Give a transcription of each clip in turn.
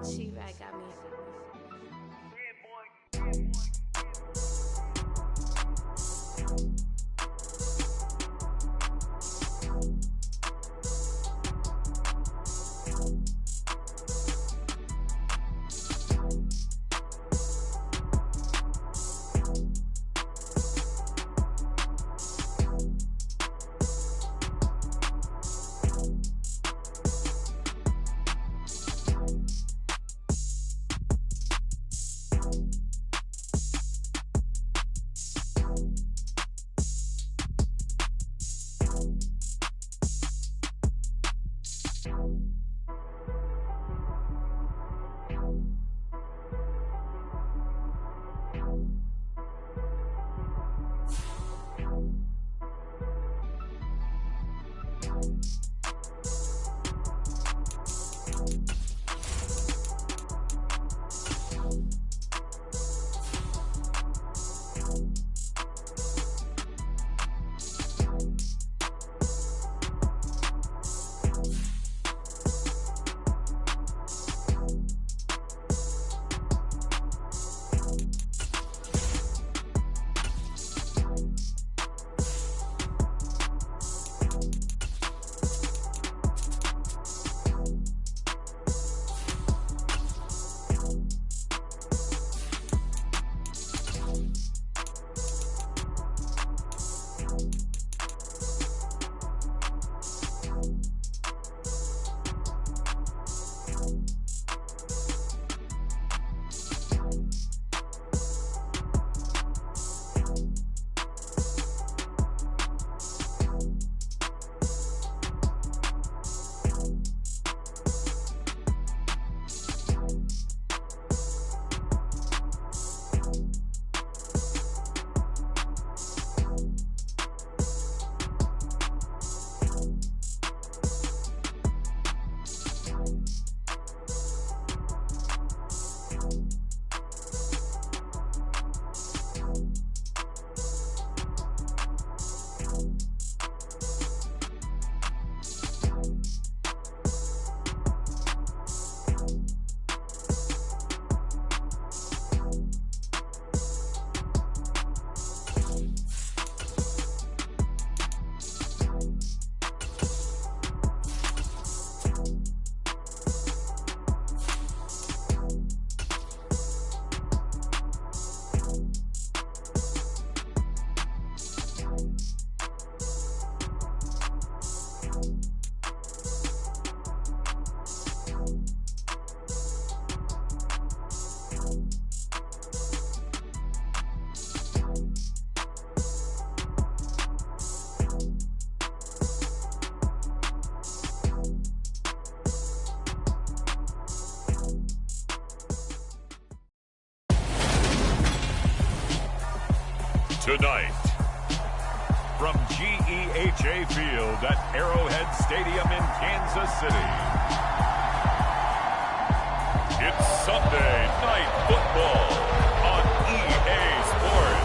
She-Rag got me. Tonight, from GEHA Field at Arrowhead Stadium in Kansas City, it's Sunday Night Football on EA Sports.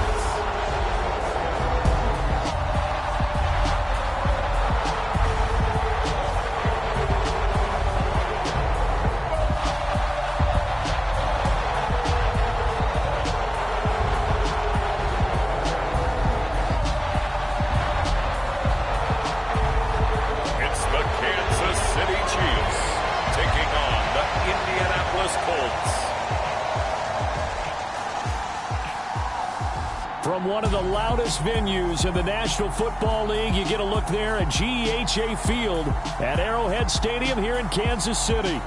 From one of the loudest venues in the National Football League, you get a look there at GEHA Field at Arrowhead Stadium here in Kansas City.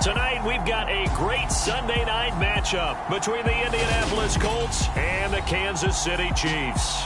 Tonight, we've got a great Sunday night matchup between the Indianapolis Colts and the Kansas City Chiefs.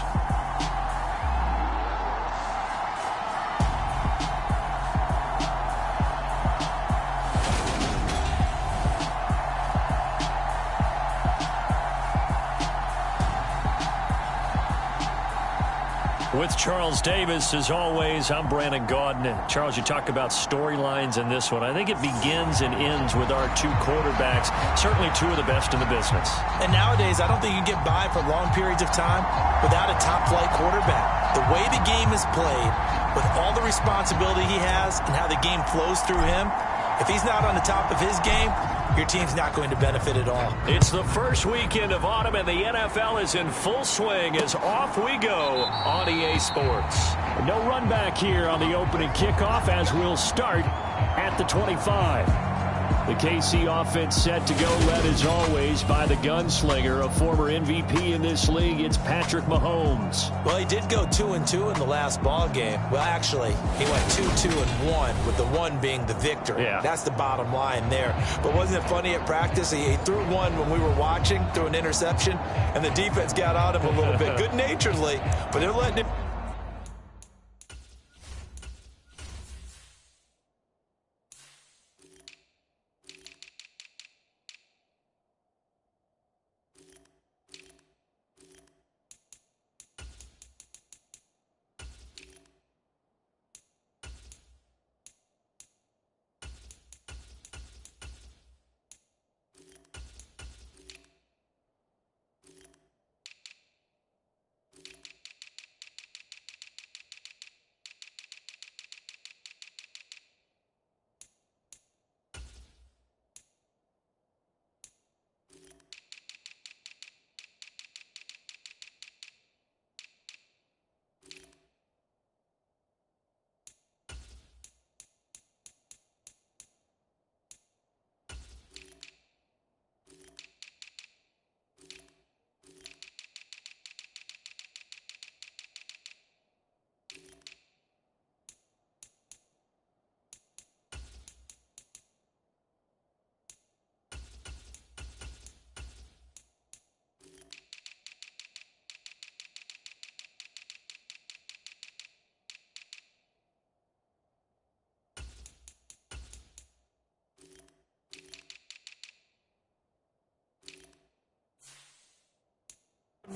With Charles Davis, as always, I'm Brandon Gaudin. And Charles, you talk about storylines in this one. I think it begins and ends with our two quarterbacks, certainly two of the best in the business. And nowadays, I don't think you can get by for long periods of time without a top-flight quarterback. The way the game is played, with all the responsibility he has and how the game flows through him, If he's not on the top of his game, your team's not going to benefit at all. It's the first weekend of autumn, and the NFL is in full swing as off we go on EA Sports. No run back here on the opening kickoff as we'll start at the 25. The KC offense set to go, led as always by the gunslinger, a former MVP in this league. It's Patrick Mahomes. Well, he did go 2-2 in the last ball game. Well, actually, he went 2-2-1, with the one being the victory. Yeah. That's the bottom line there. But wasn't it funny at practice? He threw one when we were watching, threw an interception, and the defense got on him a little bit, good-naturedly, but they're letting him.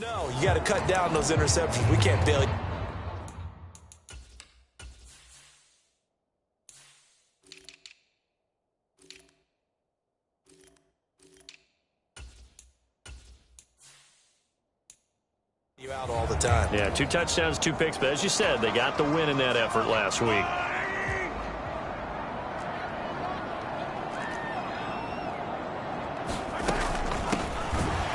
No, you got to cut down those interceptions. We can't bail you out all the time. Yeah, 2 touchdowns, 2 picks, but as you said, they got the win in that effort last week.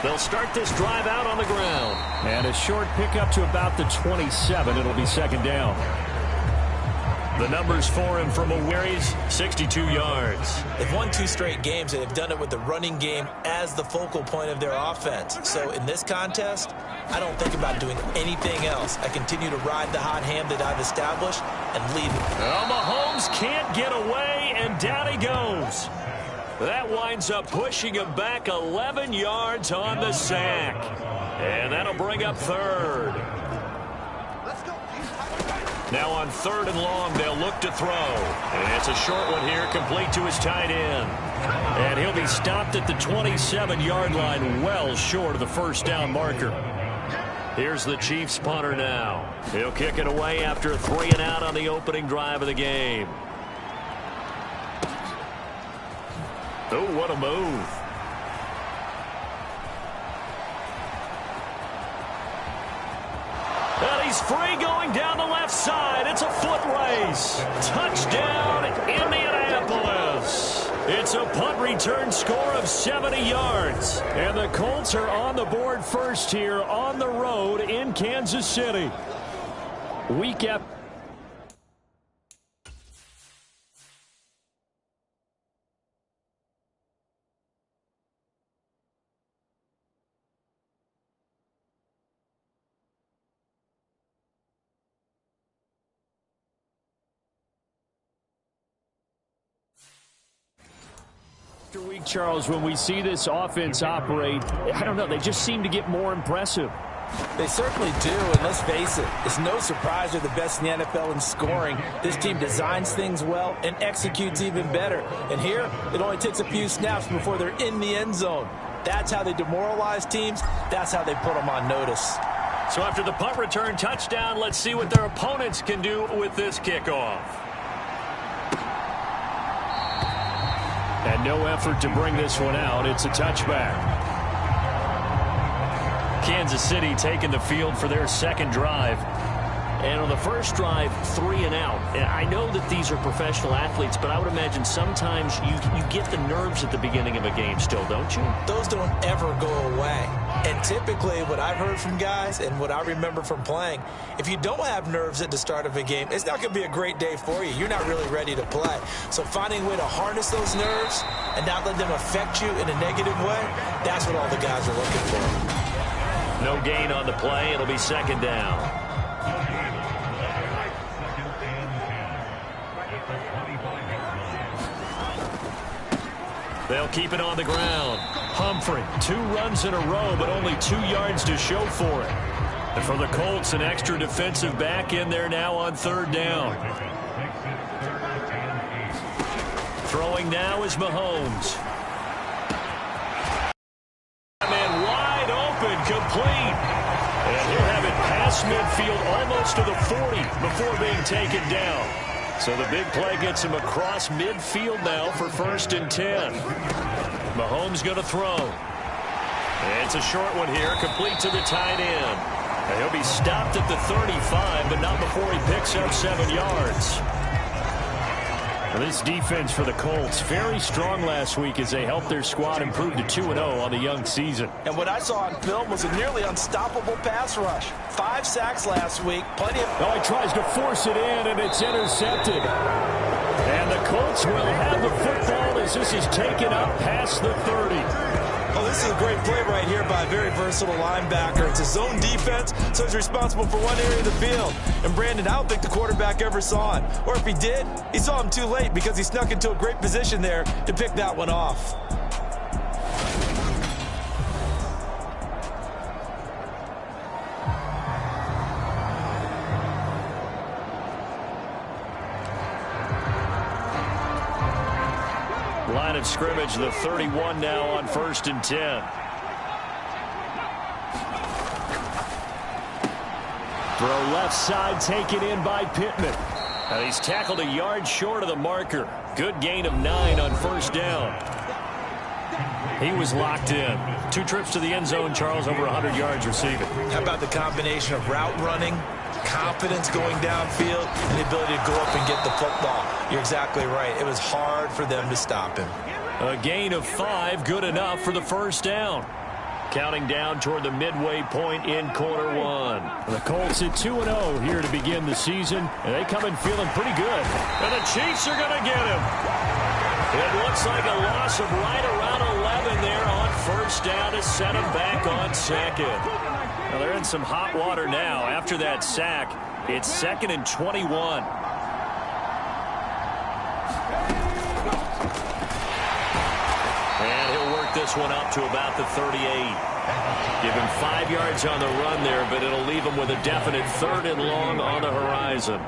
They'll start this drive out on the ground. And a short pickup to about the 27. It'll be second down. The numbers for him from a carries, 62 yards. They've won 2 straight games, and they've done it with the running game as the focal point of their offense. So in this contest, I don't think about doing anything else. I continue to ride the hot hand that I've established and leave it. Well, Mahomes can't get away, and down he goes. That winds up pushing him back 11 yards on the sack. And that'll bring up third. Now on 3rd and long, they'll look to throw. And it's a short one here, complete to his tight end. And he'll be stopped at the 27-yard line, well short of the first down marker. Here's the Chiefs punter now. He'll kick it away after a 3 and out on the opening drive of the game. Oh, what a move. And he's free going down the left side. It's a foot race. Touchdown, Indianapolis. It's a punt return score of 70 yards. And the Colts are on the board first here on the road in Kansas City. Week after. Week, Charles, when we see this offense operate, I don't know, they just seem to get more impressive. They certainly do, and let's face it, it's no surprise they're the best in the NFL in scoring. This team designs things well and executes even better. And here, it only takes a few snaps before they're in the end zone. That's how they demoralize teams. That's how they put them on notice. So after the punt return touchdown, let's see what their opponents can do with this kickoff. And no effort to bring this one out. It's a touchback. Kansas City taking the field for their second drive. And on the first drive, 3 and out. And I know that these are professional athletes, but I would imagine sometimes you get the nerves at the beginning of a game still, don't you? Those don't ever go away. And typically what I've heard from guys and what I remember from playing, if you don't have nerves at the start of a game, it's not going to be a great day for you. You're not really ready to play. So finding a way to harness those nerves and not let them affect you in a negative way, that's what all the guys are looking for. No gain on the play. It'll be second down. They'll keep it on the ground. Humphrey, 2 runs in a row, but only 2 yards to show for it. And for the Colts, an extra defensive back in there now on third down. Throwing now is Mahomes. Man wide open, complete. And he'll have it past midfield almost to the 40 before being taken down. So the big play gets him across midfield now for 1st and 10. Mahomes going to throw. And it's a short one here, complete to the tight end. And he'll be stopped at the 35, but not before he picks up 7 yards. Well, this defense for the Colts, very strong last week as they helped their squad improve to 2-0 on the young season. And what I saw on film was a nearly unstoppable pass rush. 5 sacks last week, plenty of... Oh, he tries to force it in, and it's intercepted. And the Colts will have the football as this is taken up past the 30. Oh, this is a great play right here by a very versatile linebacker. It's a zone defense, so he's responsible for one area of the field. And Brandon, I don't think the quarterback ever saw him. Or if he did, he saw him too late because he snuck into a great position there to pick that one off. Line of scrimmage, the 31 now on 1st and 10. Throw left side taken in by Pittman. And he's tackled a yard short of the marker. Good gain of 9 on 1st down. He was locked in. 2 trips to the end zone, Charles, over 100 yards receiving. How about the combination of route running, confidence going downfield, and the ability to go up and get the football? You're exactly right. It was hard for them to stop him. A gain of 5, good enough for the 1st down. Counting down toward the midway point in quarter 1. The Colts at 2-0 here to begin the season, and they come in feeling pretty good. And the Chiefs are going to get him. It looks like a loss of right around 11 there on 1st down to set him back on 2nd. Now they're in some hot water now after that sack. It's 2nd and 21. And he'll work this one up to about the 38. Give him 5 yards on the run there, but it'll leave him with a definite 3rd and long on the horizon.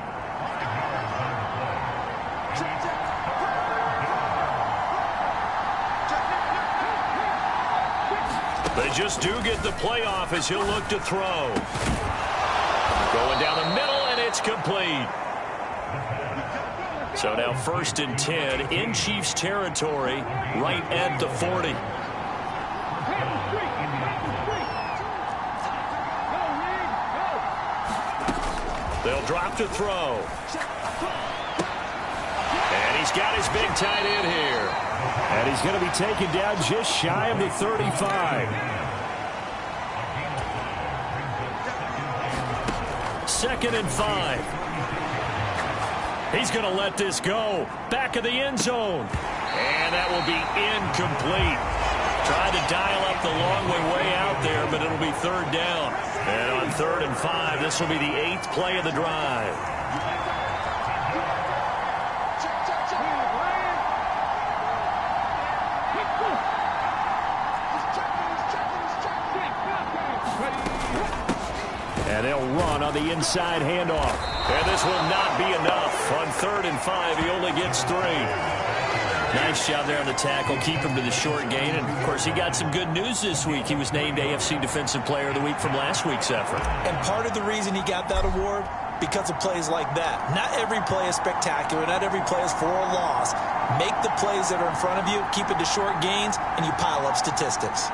They just do get the playoff as he'll look to throw. Going down the middle, and it's complete. So now 1st and 10 in Chiefs territory, right at the 40. They'll drop to throw. And he's got his big tight end here. And he's going to be taken down just shy of the 35. 2nd and 5. He's going to let this go. Back of the end zone. And that will be incomplete. Tried to dial up the long way out there, but it'll be 3rd down. And on 3rd and 5, this will be the 8th play of the drive. And they'll run on the inside handoff. And this will not be enough. On 3rd and 5, he only gets 3. Nice job there on the tackle. Keep him to the short gain. And, of course, he got some good news this week. He was named AFC Defensive Player of the Week from last week's effort. And part of the reason he got that award, because of plays like that. Not every play is spectacular. Not every play is for a loss. Make the plays that are in front of you, keep it to short gains, and you pile up statistics.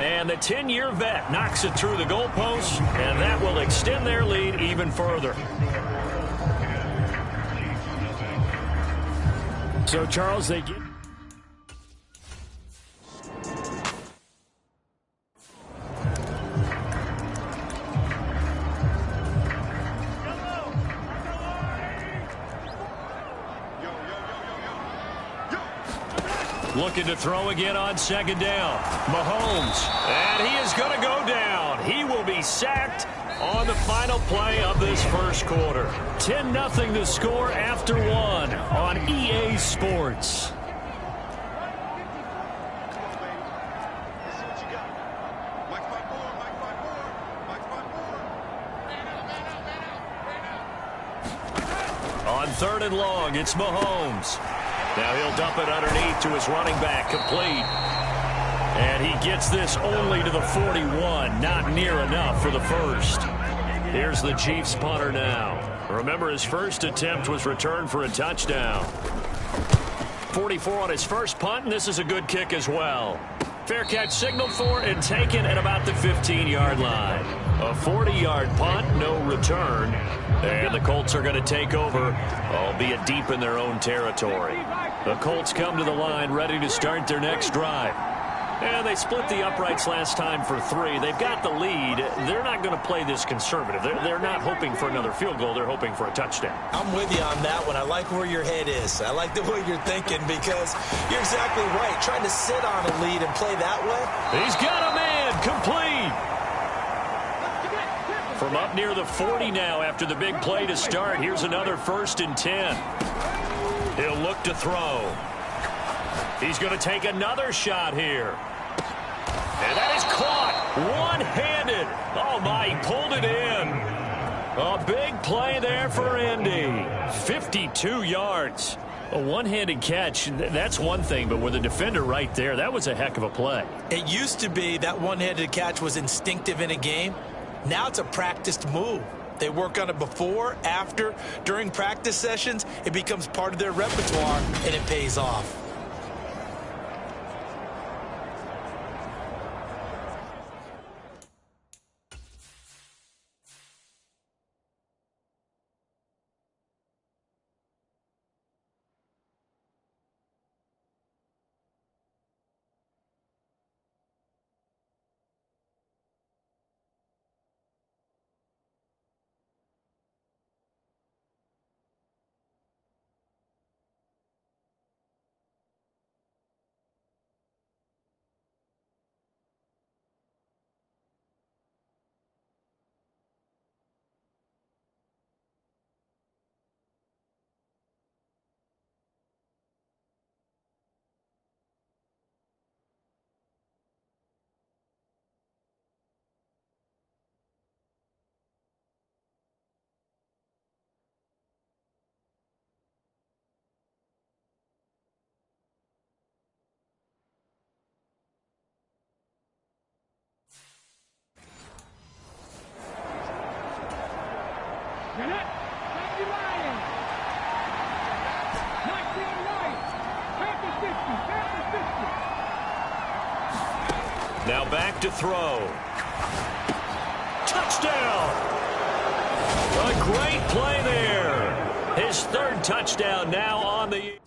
And the 10-year vet knocks it through the goalpost, and that will extend their lead even further. So, Charles, they get... Looking to throw again on second down. Mahomes, and he is going to go down. He will be sacked on the final play of this first quarter. 10-0 the score after one on EA Sports. On 3rd and long, it's Mahomes. Now he'll dump it underneath to his running back, complete. And he gets this only to the 41, not near enough for the first. Here's the Chiefs punter now. Remember, his first attempt was returned for a touchdown. 44 on his first punt, and this is a good kick as well. Fair catch signaled for and taken at about the 15-yard line. A 40-yard punt, no return. And the Colts are going to take over, albeit deep in their own territory. The Colts come to the line ready to start their next drive. And they split the uprights last time for 3. They've got the lead. They're not going to play this conservative. They're not hoping for another field goal. They're hoping for a touchdown. I'm with you on that one. I like where your head is. I like the way you're thinking because you're exactly right. Trying to sit on a lead and play that way. He's got a man complete. From up near the 40 now after the big play to start. Here's another 1st and 10. He'll look to throw. He's going to take another shot here. And that is caught one-handed. Oh, my, he pulled it in. A big play there for Indy. 52 yards. A one-handed catch, that's one thing, but with a defender right there, that was a heck of a play. It used to be that one-handed catch was instinctive in a game. Now it's a practiced move. They work on it before, after, during practice sessions. It becomes part of their repertoire, and it pays off. Now back to throw. Touchdown! A great play there. His 3rd touchdown now on the...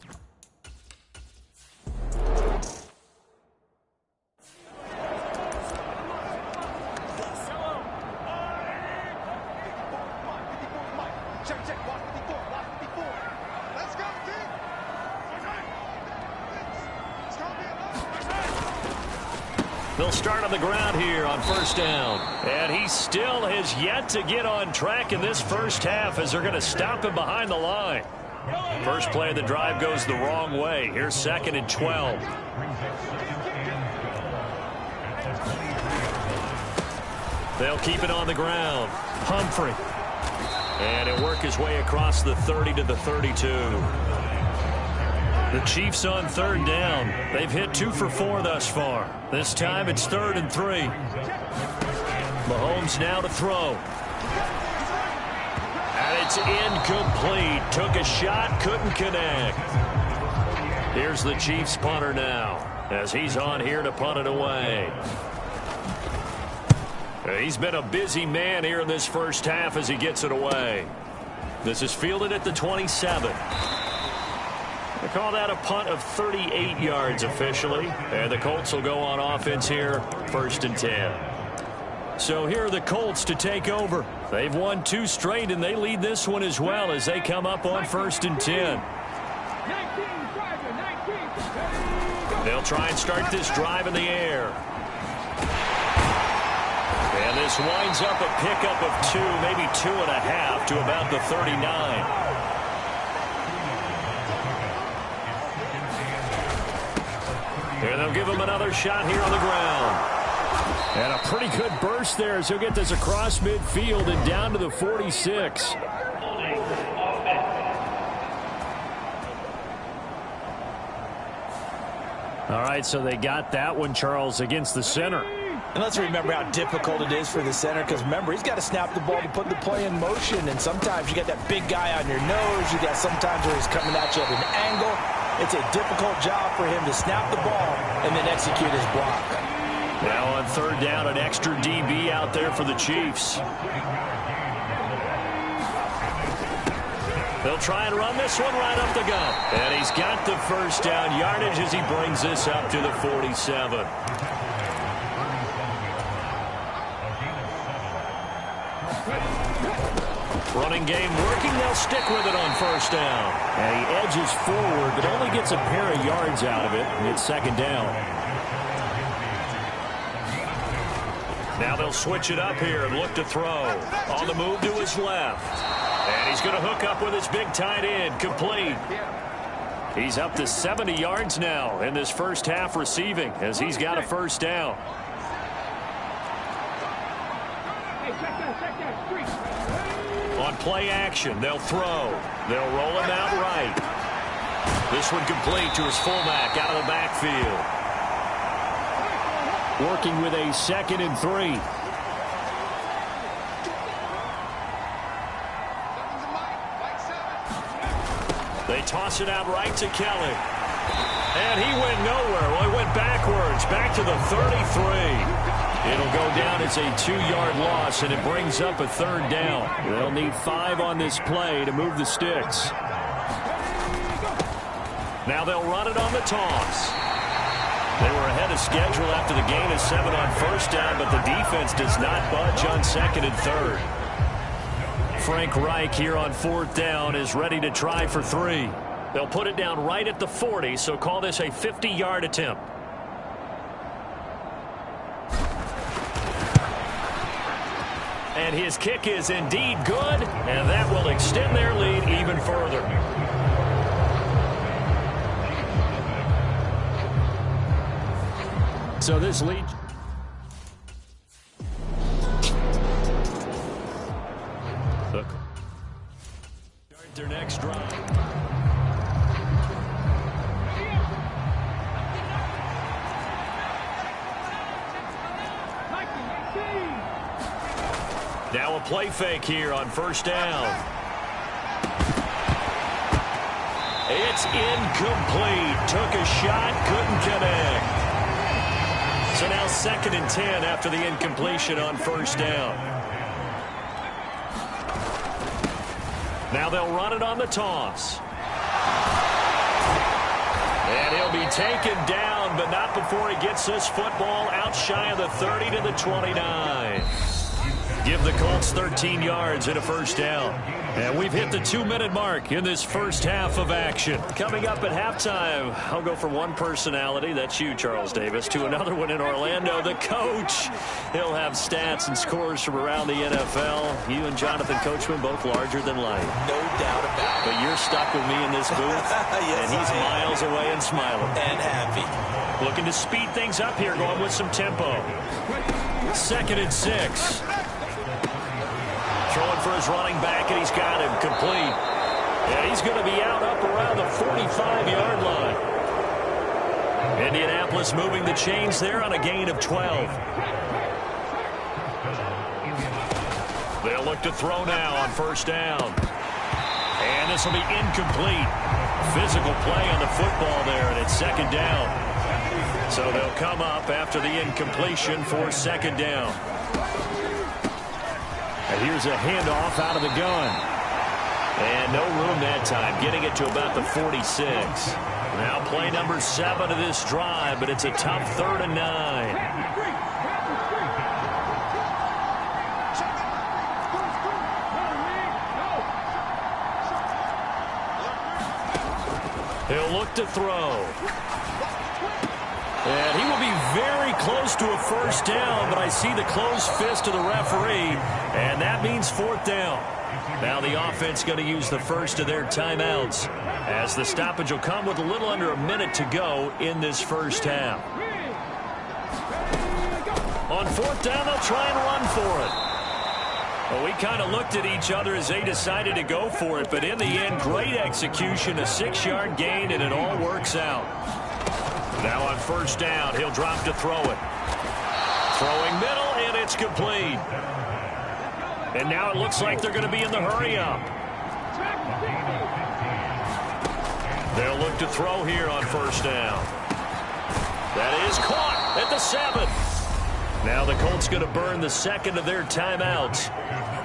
They'll start on the ground here on 1st down. And he still has yet to get on track in this first half as they're going to stop him behind the line. First play of the drive goes the wrong way. Here's 2nd and 12. They'll keep it on the ground. Humphrey. And he'll work his way across the 30 to the 32. The Chiefs on 3rd down. They've hit 2 for 4 thus far. This time it's 3rd and 3. Mahomes now to throw. And it's incomplete. Took a shot, couldn't connect. Here's the Chiefs punter now as he's on here to punt it away. He's been a busy man here in this first half as he gets it away. This is fielded at the 27. They call that a punt of 38 yards officially. And the Colts will go on offense here, 1st and 10. So here are the Colts to take over. They've won 2 straight, and they lead this one as well as they come up on 1st and 10. They'll try and start this drive in the air. And this winds up a pickup of 2, maybe 2.5 to about the 39. And they'll give him another shot here on the ground. And a pretty good burst there as he'll get this across midfield and down to the 46. All right, so they got that one, Charles, against the center. And let's remember how difficult it is for the center, because remember, he's got to snap the ball to put the play in motion, and sometimes you got that big guy on your nose. You got sometimes where he's coming at you at an angle. It's a difficult job for him to snap the ball and then execute his block. Now on 3rd down, an extra DB out there for the Chiefs. They'll try and run this one right up the gut. And he's got the 1st down yardage as he brings this up to the 47. Running game working. They'll stick with it on 1st down. And he edges forward, but only gets a pair of yards out of it. And it's 2nd down. Now they'll switch it up here and look to throw. On the move to his left. And he's going to hook up with his big tight end. Complete. He's up to 70 yards now in this first half receiving as he's got a 1st down. On play action, they'll throw. They'll roll him out right. This one complete to his fullback out of the backfield. Working with a 2nd and 3. They toss it out right to Kelly. And he went nowhere. Well, he went backwards, back to the 33. It'll go down as a 2-yard loss, and it brings up a 3rd down. They'll need 5 on this play to move the sticks. Now they'll run it on the toss. They were ahead of schedule after the gain of 7 on 1st down, but the defense does not budge on 2nd and 3rd. Frank Reich here on 4th down is ready to try for 3. They'll put it down right at the 40, so call this a 50-yard attempt. And his kick is indeed good, and that will extend their lead even further. So this lead... Start their next drive. Now a play fake here on 1st down. It's incomplete. Took a shot, couldn't connect. So now 2nd and 10 after the incompletion on 1st down. Now they'll run it on the toss. And he'll be taken down, but not before he gets this football out shy of the 30 to the 29. Give the Colts 13 yards and a 1st down. And we've hit the 2-minute mark in this first half of action. Coming up at halftime, I'll go from one personality, that's you, Charles Davis, to another one in Orlando, the coach. He'll have stats and scores from around the NFL. You and Jonathan Coachman both larger than life. No doubt about it. But you're stuck with me in this booth, yes, and he's miles away and smiling. And happy. Looking to speed things up here, going with some tempo. 2nd and 6. Throwing for his running back, and he's got him complete. And he's going to be out up around the 45-yard line. Indianapolis moving the chains there on a gain of 12. They'll look to throw now on 1st down. And this will be incomplete. Physical play on the football there, and it's 2nd down. So they'll come up after the incompletion for 2nd down. And here's a handoff out of the gun. And no room that time, getting it to about the 46. Now play number 7 of this drive, but it's a tough 3rd and 9. He'll look to throw. And he will be very close to a first down, but I see the closed fist of the referee, and that means 4th down. Now the offense going to use the first of their timeouts, as the stoppage will come with a little under a minute to go in this first half. On 4th down, they'll try and run for it. Well, we kind of looked at each other as they decided to go for it, but in the end, great execution, a 6-yard gain, and it all works out. Now on 1st down, he'll drop to throw it. Throwing middle, and it's complete. And now it looks like they're going to be in the hurry-up. They'll look to throw here on 1st down. That is caught at the 7. Now the Colts going to burn the 2nd of their timeouts,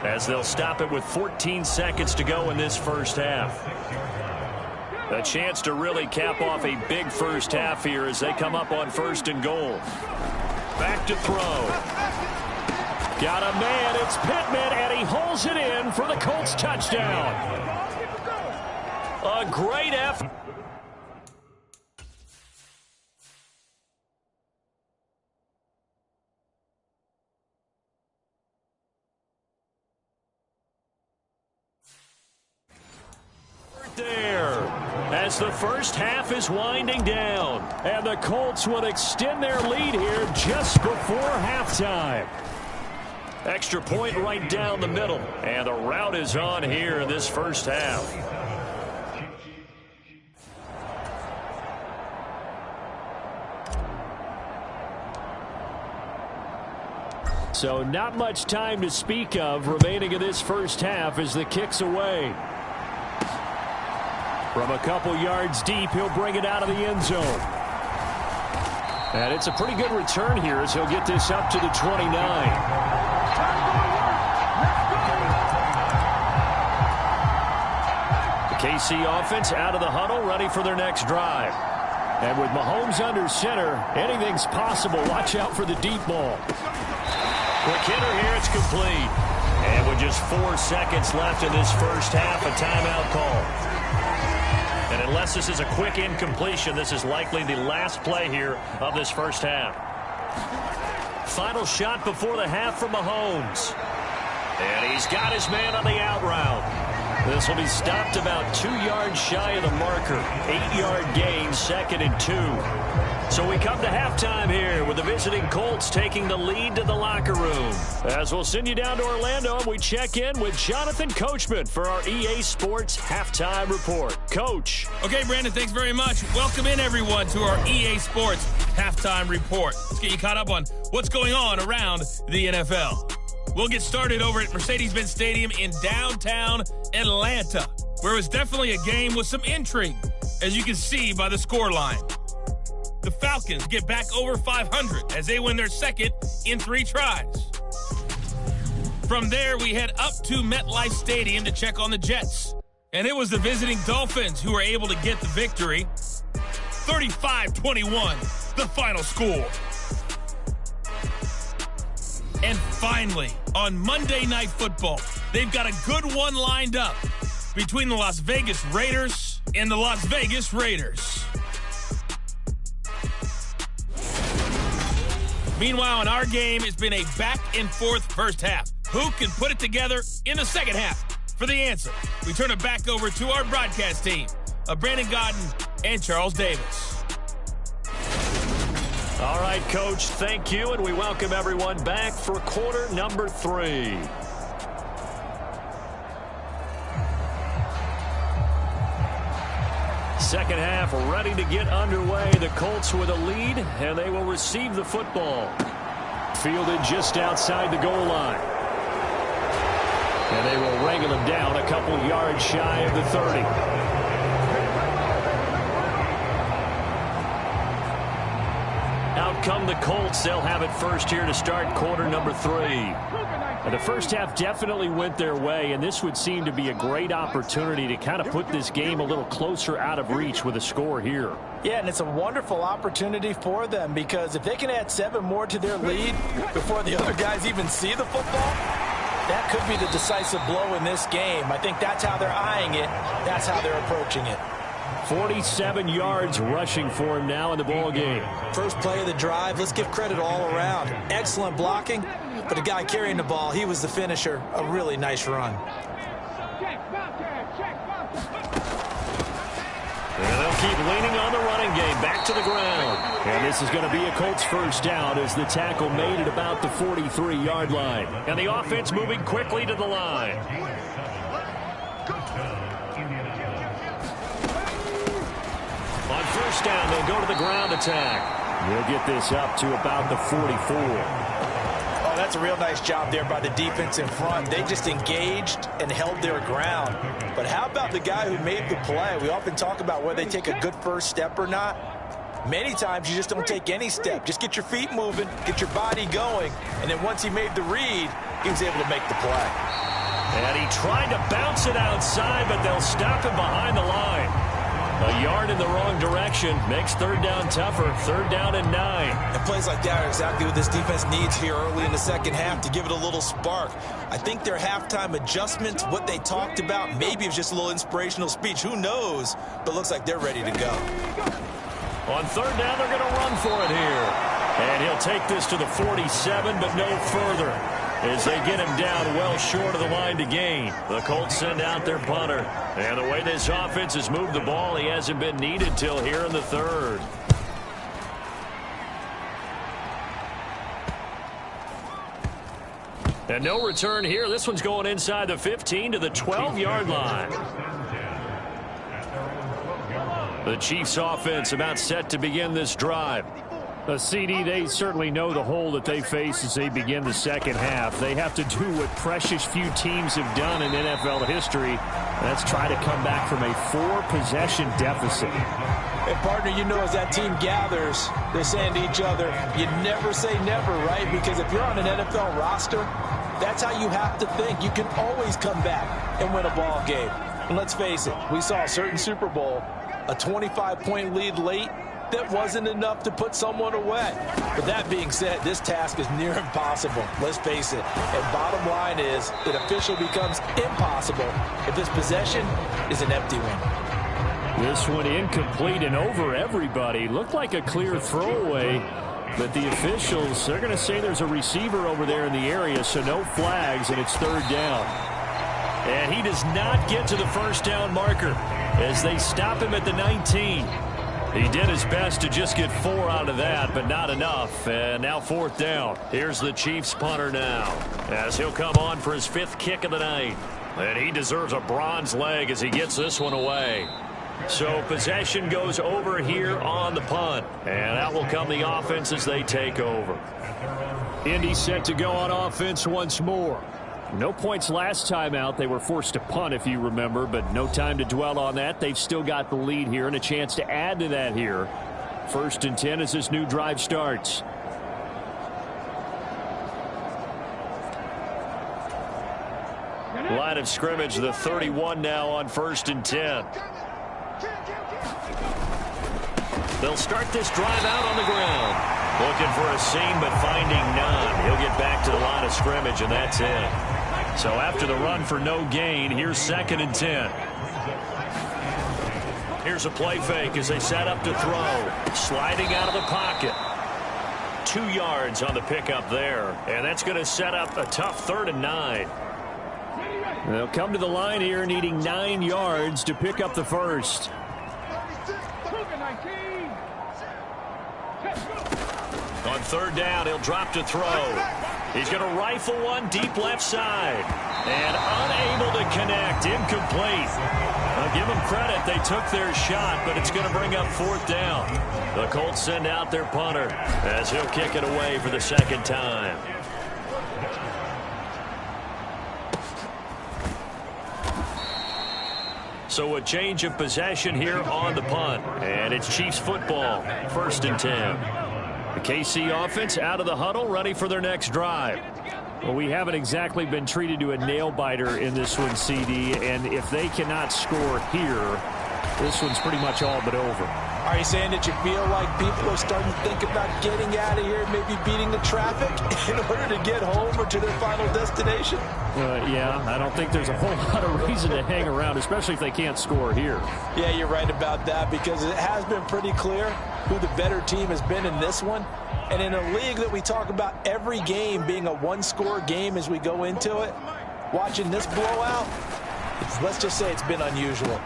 as they'll stop it with 14 seconds to go in this first half. A chance to really cap off a big first half here as they come up on 1st and goal. Back to throw. Got a man, it's Pittman, and he holds it in for the Colts touchdown. A great effort. There, as the first half is winding down, and the Colts would extend their lead here just before halftime. Extra point right down the middle, and the route is on here in this first half. So not much time to speak of remaining in this first half as the kick's away. From a couple yards deep, he'll bring it out of the end zone. And it's a pretty good return here as he'll get this up to the 29. The KC offense out of the huddle, ready for their next drive. And with Mahomes under center, anything's possible. Watch out for the deep ball. Quick hitter here, it's complete. And with just 4 seconds left in this first half, a timeout call. And unless this is a quick incompletion, this is likely the last play here of this first half. Final shot before the half from Mahomes. And he's got his man on the out route. This will be stopped about 2 yards shy of the marker. 8-yard gain, 2nd and 2. So we come to halftime here with the visiting Colts taking the lead to the locker room. As we'll send you down to Orlando, and we check in with Jonathan Coachman for our EA Sports Halftime Report. Coach. Okay, Brandon, thanks very much. Welcome in, everyone, to our EA Sports Halftime Report. Let's get you caught up on what's going on around the NFL. We'll get started over at Mercedes-Benz Stadium in downtown Atlanta, where it was definitely a game with some intrigue, as you can see by the scoreline. The Falcons get back over 500 as they win their 2nd in 3 tries. From there, we head up to MetLife Stadium to check on the Jets. And it was the visiting Dolphins who were able to get the victory. 35-21, the final score. And finally, on Monday Night Football, they've got a good one lined up between the Las Vegas Raiders and the Las Vegas Raiders. Meanwhile, in our game, it's been a back-and-forth first half. Who can put it together in the second half? For the answer, we turn it back over to our broadcast team of Brandon Godden and Charles Davis. All right, Coach, thank you, and we welcome everyone back for quarter number 3. Second half ready to get underway. The Colts with a lead, and they will receive the football. Fielded just outside the goal line. And they will wrangle him down a couple yards shy of the 30. Out come the Colts. They'll have it first here to start quarter number 3. The first half definitely went their way, and this would seem to be a great opportunity to kind of put this game a little closer out of reach with a score here. Yeah, and it's a wonderful opportunity for them, because if they can add 7 more to their lead before the other guys even see the football, that could be the decisive blow in this game. I think that's how they're eyeing it. That's how they're approaching it. 47 yards rushing for him now in the ball game. First play of the drive, let's give credit all around. Excellent blocking, but the guy carrying the ball, he was the finisher. A really nice run. And they'll keep leaning on the running game. Back to the ground. And this is going to be a Colts first down as the tackle made at about the 43-yard line. And the offense moving quickly to the line. On first down, they'll go to the ground attack. They'll get this up to about the 44. Oh, that's a real nice job there by the defense in front. They just engaged and held their ground. But how about the guy who made the play? We often talk about whether they take a good first step or not. Many times you just don't take any step. Just get your feet moving, get your body going, and then once he made the read, he was able to make the play. And he tried to bounce it outside, but they'll stop him behind the line. A yard in the wrong direction makes third down tougher. 3rd down and 9. And plays like that are exactly what this defense needs here early in the second half to give it a little spark. I think their halftime adjustments, what they talked about, maybe it was just a little inspirational speech. Who knows? But looks like they're ready to go. On 3rd down, they're going to run for it here. And he'll take this to the 47, but no further, as they get him down well short of the line to gain. The Colts send out their punter. And the way this offense has moved the ball, he hasn't been needed till here in the 3rd. And no return here. This one's going inside the 15 to the 12-yard line. The Chiefs offense about set to begin this drive. CD, they certainly know the hole that they face as they begin the second half. They have to do what precious few teams have done in NFL history. That's try to come back from a 4-possession deficit. And, partner, you know, as that team gathers, they're saying to each other, you never say never, right? Because if you're on an NFL roster, that's how you have to think. You can always come back and win a ball game. And let's face it, we saw a certain Super Bowl, a 25-point lead late, that wasn't enough to put someone away. But that being said, this task is near impossible. Let's face it. And bottom line is, it officially becomes impossible if this possession is an empty one. This one incomplete and over everybody. Looked like a clear throwaway, but the officials, they're going to say there's a receiver over there in the area, so no flags, and it's 3rd down. And he does not get to the first down marker as they stop him at the 19. He did his best to just get 4 out of that, but not enough. And now 4th down. Here's the Chiefs punter now, as he'll come on for his 5th kick of the night. And he deserves a bronze leg as he gets this one away. So possession goes over here on the punt. And out will come the offense as they take over. Indy set to go on offense once more. No points last time out. They were forced to punt, if you remember, but no time to dwell on that. They've still got the lead here and a chance to add to that here. 1st and 10 as this new drive starts. Line of scrimmage, the 31 now on 1st and 10. They'll start this drive out on the ground. Looking for a seam, but finding none. He'll get back to the line of scrimmage, and that's it. So after the run for no gain, here's 2nd and 10. Here's a play fake as they set up to throw. Sliding out of the pocket. 2 yards on the pickup there. And that's going to set up a tough 3rd and 9. They'll come to the line here needing 9 yards to pick up the first. On 3rd down, he'll drop to throw. He's going to rifle one deep left side. And unable to connect. Incomplete. I'll give them credit. They took their shot, but it's going to bring up 4th down. The Colts send out their punter as he'll kick it away for the 2nd time. So a change of possession here on the punt. And it's Chiefs football. 1st and 10. The KC offense out of the huddle, ready for their next drive. Well, we haven't exactly been treated to a nail-biter in this one, CD, and if they cannot score here, this one's pretty much all but over. Are you saying that you feel like people are starting to think about getting out of here, maybe beating the traffic in order to get home or to their final destination? Yeah, I don't think there's a whole lot of reason to hang around, especially if they can't score here. Yeah, you're right about that, because it has been pretty clear who the better team has been in this one. And in a league that we talk about every game being a one-score game as we go into it, watching this blowout, let's just say it's been unusual.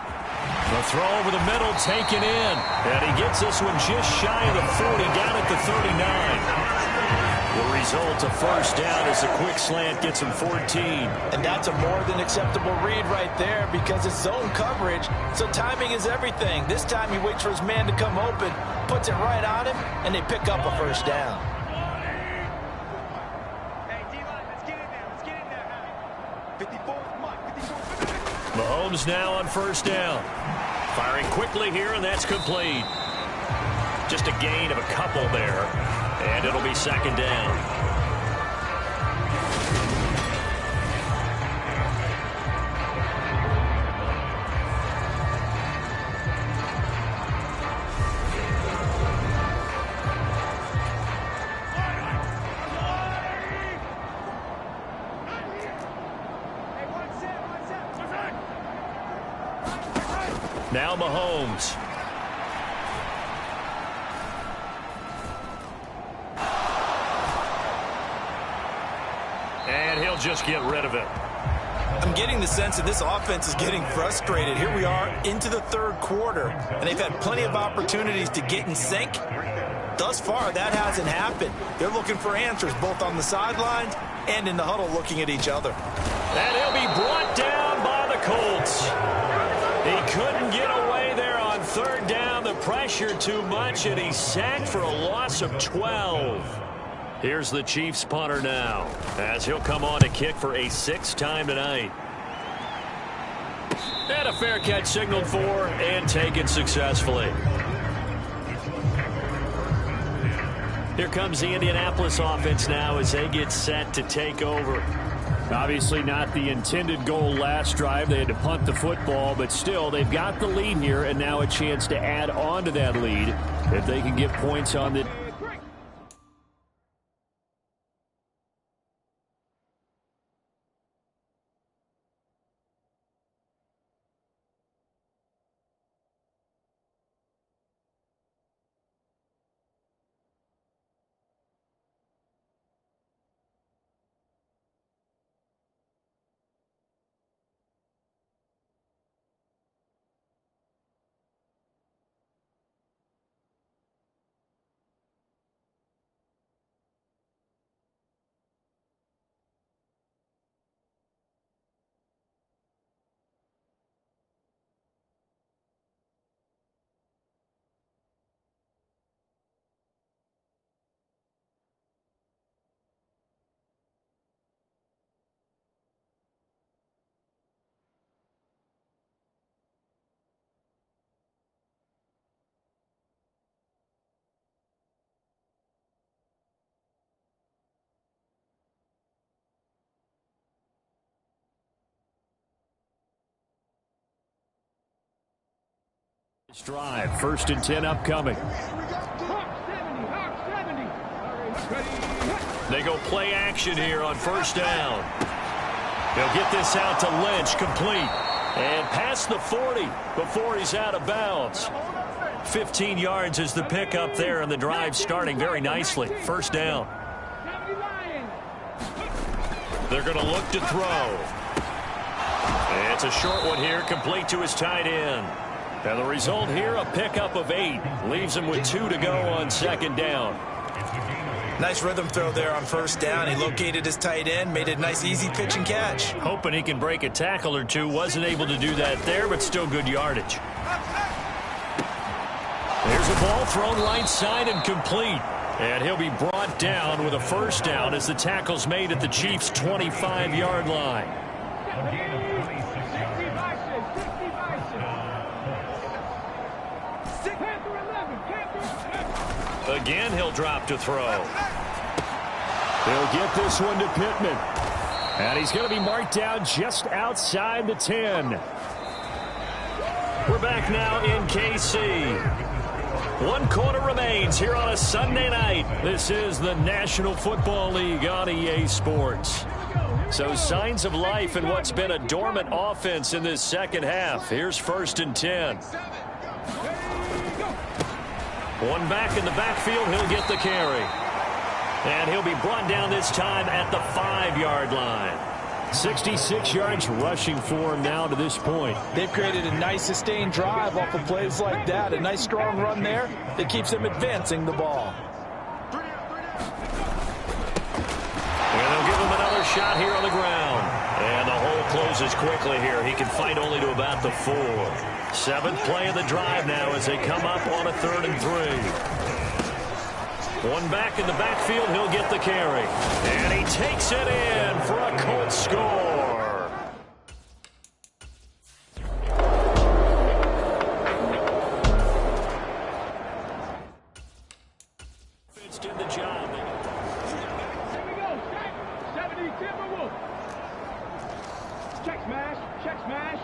The throw over the middle taken in. And he gets this one just shy of the 40, down at the 39. The result, a first down as a quick slant gets him 14. And that's a more than acceptable read right there, because it's zone coverage, so timing is everything. This time he waits for his man to come open, puts it right on him, and they pick up a first down. Mahomes now on first down. Firing quickly here, and that's complete. Just a gain of a couple there, and it'll be second down. Now Mahomes. And he'll just get rid of it. I'm getting the sense that this offense is getting frustrated. Here we are into the third quarter, and they've had plenty of opportunities to get in sync. Thus far, that hasn't happened. They're looking for answers both on the sidelines and in the huddle looking at each other. And he'll be brought down by the Colts. He couldn't get away there on third down. The pressure too much, and he's sacked for a loss of 12. Here's the Chiefs punter now, as he'll come on to kick for a sixth time tonight. And a fair catch signaled for and taken successfully. Here comes the Indianapolis offense now as they get set to take over. Obviously not the intended goal last drive. They had to punt the football, but still they've got the lead here, and now a chance to add on to that lead if they can get points on the... Drive, 1st and 10 upcoming. They go play action here on first down. They'll get this out to Lynch, complete. And past the 40 before he's out of bounds. 15 yards is the pickup there, and the drive starting very nicely. First down. They're going to look to throw. It's a short one here, complete to his tight end. And the result here, a pickup of 8. Leaves him with 2 to go on second down. Nice rhythm throw there on first down. He located his tight end, made a nice easy pitch and catch. Hoping he can break a tackle or two. Wasn't able to do that there, but still good yardage. There's a ball thrown right side and complete. And he'll be brought down with a first down as the tackle's made at the Chiefs' 25-yard line. Again, he'll drop to throw. He'll get this one to Pittman. And he's going to be marked down just outside the 10. We're back now in KC. 1 quarter remains here on a Sunday night. This is the National Football League on EA Sports. So signs of life in what's been a dormant offense in this second half. Here's 1st and 10. One back in the backfield. He'll get the carry. And he'll be brought down this time at the 5-yard line. 66 yards rushing for him now to this point. They've created a nice sustained drive off of plays like that. A nice strong run there that keeps them advancing the ball. And they'll give him another shot here on the ground. And the hole closes quickly here. He can fight only to about the 4. 7th play of the drive now as they come up on a 3rd and 3. One back in the backfield. He'll get the carry. And he takes it in for a Colts score. Fitz did the job. Here we go. 70 Timberwolves. Check smash. Check smash.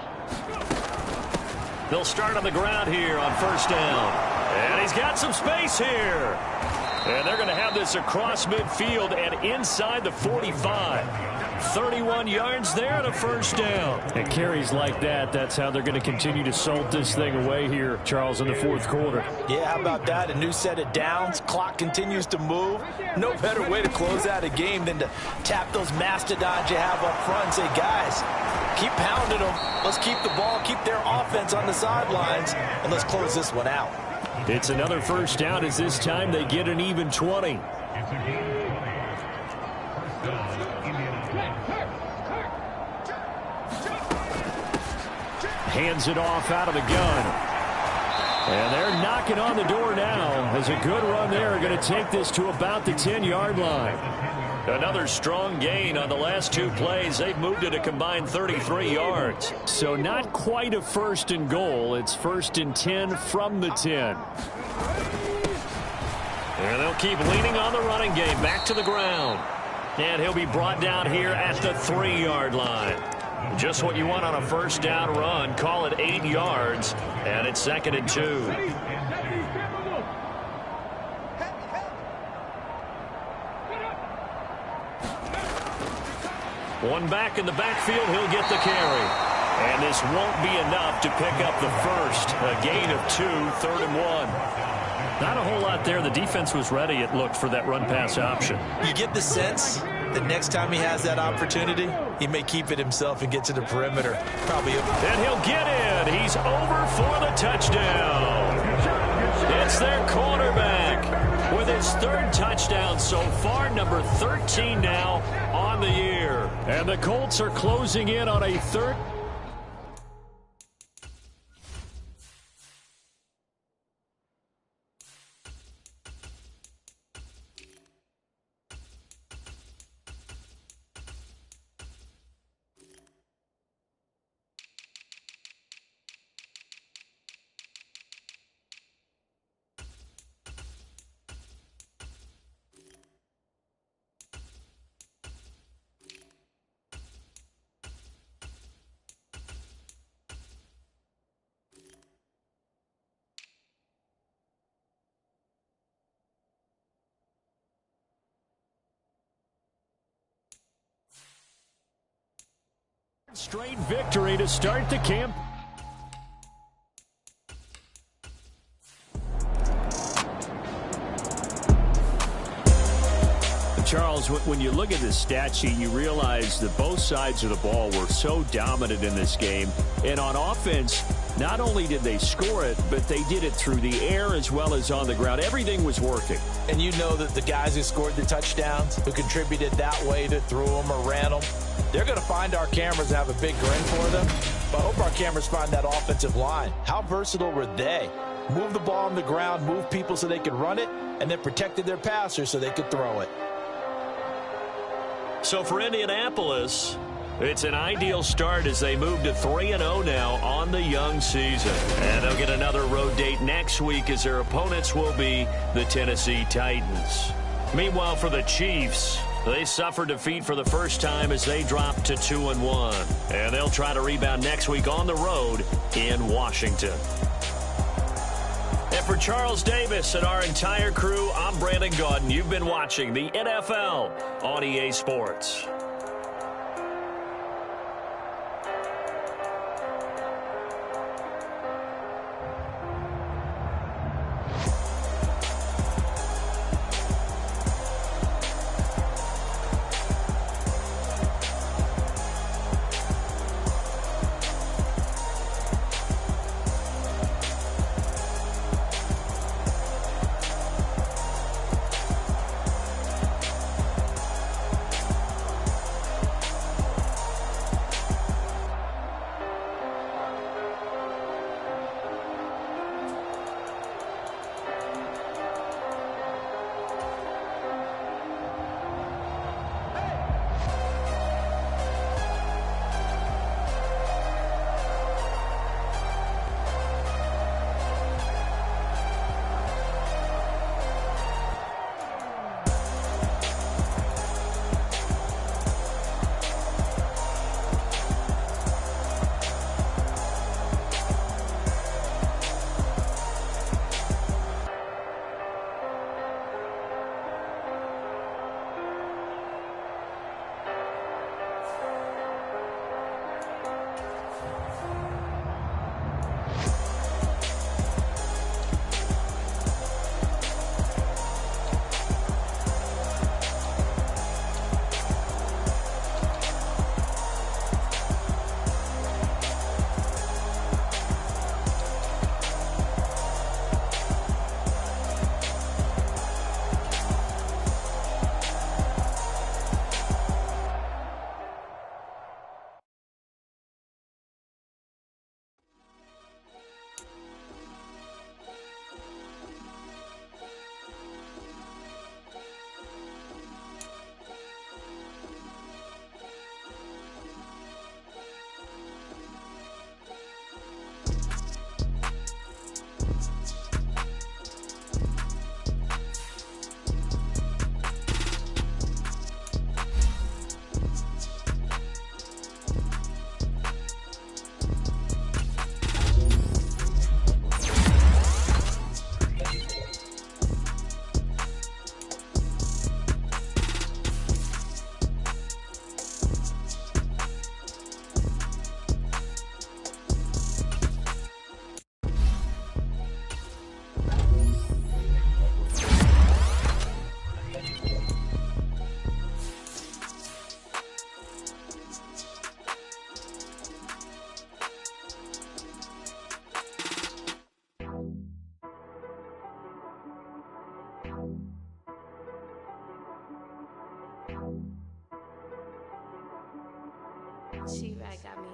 They'll start on the ground here on 1st down. And he's got some space here. And they're going to have this across midfield and inside the 45. 31 yards there and a 1st down. And carries like that, that's how they're going to continue to salt this thing away here, Charles, in the 4th quarter. Yeah, how about that? A new set of downs. Clock continues to move. No better way to close out a game than to tap those mastodons you have up front and say, guys, keep pounding them. Let's keep the ball, keep their offense on the sidelines, and let's close this one out. It's another 1st down as this time they get an even 20. Hands it off out of the gun. And they're knocking on the door now as a good run there. Going to take this to about the 10-yard line. Another strong gain on the last 2 plays. They've moved it a combined 33 yards. So not quite a 1st and goal. It's 1st and 10 from the 10. And they'll keep leaning on the running game. Back to the ground. And he'll be brought down here at the 3-yard line. Just what you want on a 1st down run. Call it 8 yards. And it's 2nd and 2. One back in the backfield, he'll get the carry. And this won't be enough to pick up the 1st. A gain of 2, 3rd and 1. Not a whole lot there. The defense was ready, it looked, for that run-pass option. You get the sense that next time he has that opportunity, he may keep it himself and get to the perimeter. Probably. And he'll get in. He's over for the touchdown. It's their quarterback with his 3rd touchdown so far, number 13 now on the year. And the Colts are closing in on a 3rd. Straight victory to start the camp. Charles, when you look at the stat sheet, you realize that both sides of the ball were so dominant in this game. And on offense, not only did they score it, but they did it through the air as well as on the ground. Everything was working. And you know that the guys who scored the touchdowns, who contributed that way to throw them or ran them, they're going to find our cameras and have a big grin for them. But I hope our cameras find that offensive line. How versatile were they? Move the ball on the ground, move people so they could run it, and then protected their passers so they could throw it. So for Indianapolis, It's an ideal start as they move to 3-0 now on the young season. And they'll get another road date next week as their opponents will be the Tennessee Titans. Meanwhile, for the Chiefs, they suffered defeat for the first time as they dropped to 2-1. And they'll try to rebound next week on the road in Washington. And for Charles Davis and our entire crew, I'm Brandon Gaudin. You've been watching the NFL on EA Sports. She got me.